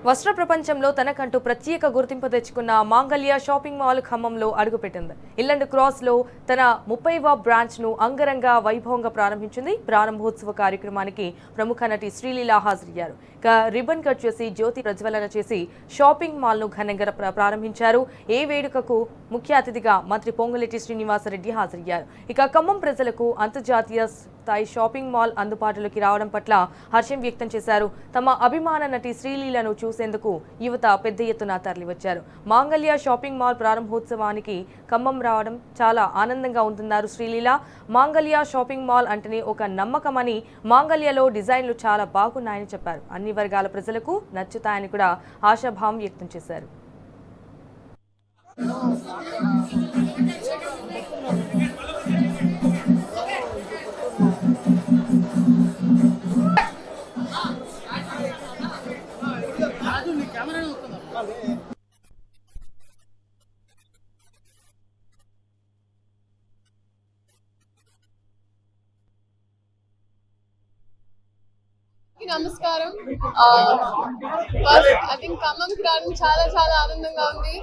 వస్త్ర ప్రపంచంలో తనకంటూ ప్రత్యేక గుర్తింపు తెచ్చుకున్న మాంగళ్య షాపింగ్ మాల్ ఖమ్మంలో అడుగుపెట్టింది. ఇల్లండ్ క్రాస్ లో తన 30వ బ్రాంచ్ ను అంగరంగ వైభవంగా ప్రారంభించింది. ప్రారంభోత్సవ కార్యక్రమానికి ప్రముఖ నటి శ్రీలీల హాజరయ్యారు. ఇక రిబన్ కట్ చేసి జ్యోతి ప్రజ్వలన చేసి షాపింగ్ మాల్ ను ఘనంగా ప్రారంభించారు. ఏ వేడుకకు ముఖ్య అతిథిగా మంత్రి పొంగులేటి శ్రీనివాసరెడ్డి హాజరయ్యారు. ఇక ఖమ్మం ప్రజలకు అంతర్జాతీయ స్థాయి షాపింగ్ మాల్ అందుబాటులోకి రావడం పట్ల హర్షం వ్యక్తం చేశారు. తమ అభిమాన నటి శ్రీలీలను చూసేందుకు యువత పెద్ద ఎత్తున తరలివచ్చారు. మాంగళ్య షాపింగ్ మాల్ ప్రారంభోత్సవానికి ఖమ్మం రావడం చాలా ఆనందంగా ఉందన్నారు శ్రీలీల. మాంగళ్య షాపింగ్ మాల్ అంటేనే ఒక నమ్మకమని, మాంగళ్యలో డిజైన్లు చాలా బాగున్నాయని చెప్పారు. అన్ని వర్గాల ప్రజలకు నచ్చుతాయని కూడా ఆశాభావం వ్యక్తం చేశారు. నమస్కారం. ఐ థింక్ ఖమ్మంకి రావడం చాలా చాలా ఆనందంగా ఉంది.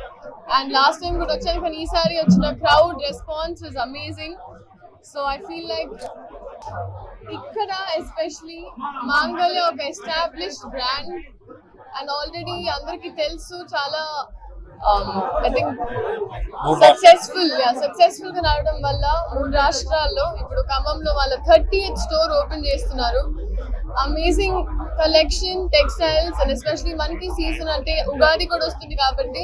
అండ్ లాస్ట్ టైం కూడా వచ్చాను, కానీ ఈసారి వచ్చిన crowd response is amazing. So I feel like ఇక్కడ ఎస్పెషలీ మాంగళ్య ఒక ఎస్టాబ్లిష్డ్ బ్రాండ్ అండ్ ఆల్రెడీ అందరికీ తెలుసు. చాలా ఐ థింక్ సక్సెస్ఫుల్ గా రావడం వల్ల 3 రాష్ట్రాల్లో ఇప్పుడు ఖమ్మంలో వాళ్ళ 30th స్టోర్ ఓపెన్ చేస్తున్నారు. Amazing collection, textiles and especially మనకి సీజన్ అంటే ఉగాది కూడా వస్తుంది కాబట్టి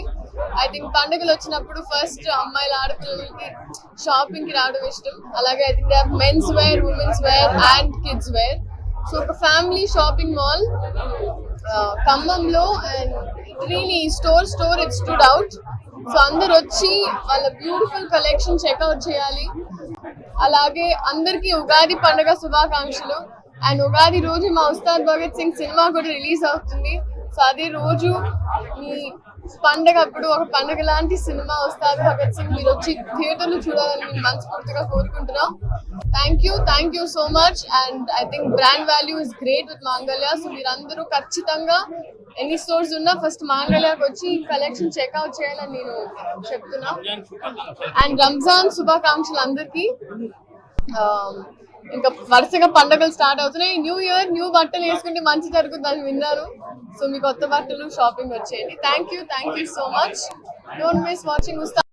ఐ థింక్ పండుగలు వచ్చినప్పుడు ఫస్ట్ అమ్మాయిల ఆడపిల్లలకి షాపింగ్ కి రావడం ఇష్టం. అలాగే I think they have men's wear, women's wear and kids wear. So ఒక ఫ్యామిలీ షాపింగ్ మాల్ ఖమ్మంలో and really store it stood out. So అందరు వచ్చి వాళ్ళ బ్యూటిఫుల్ కలెక్షన్ చెక్అవుట్ చేయాలి. అలాగే అందరికీ ఉగాది పండుగ శుభాకాంక్షలు. అండ్ ఉగాది రోజు మా ఉస్తాద్ భగత్ సింగ్ సినిమా కూడా రిలీజ్ అవుతుంది. సో అదే రోజు మీ పండగ అప్పుడు ఒక పండుగ లాంటి సినిమా ఉస్తాద్ భగత్ సింగ్ మీరు వచ్చి థియేటర్లు చూడాలని నేను మనస్ఫూర్తిగా కోరుకుంటున్నాం. Thank you so much. And I think brand value is great with మాంగళ్య. సో మీరందరూ ఖచ్చితంగా ఎన్ని స్టోర్స్ ఉన్నా ఫస్ట్ మాంగళ్యకి వచ్చి కలెక్షన్ చెక్అవుట్ చేయాలని నేను చెప్తున్నా. అండ్ రంజాన్ శుభాకాంక్షలు అందరికీ. ఇంకా వరుసగా పండుగలు స్టార్ట్ అవుతున్నాయి. న్యూ ఇయర్ న్యూ బట్టలు వేసుకుంటే మంచి జరుగుతుందని విన్నాను. సో మీ కొత్త బట్టలు షాపింగ్ వచ్చేయండి. Thank you so much. Don't miss watching Ustaad.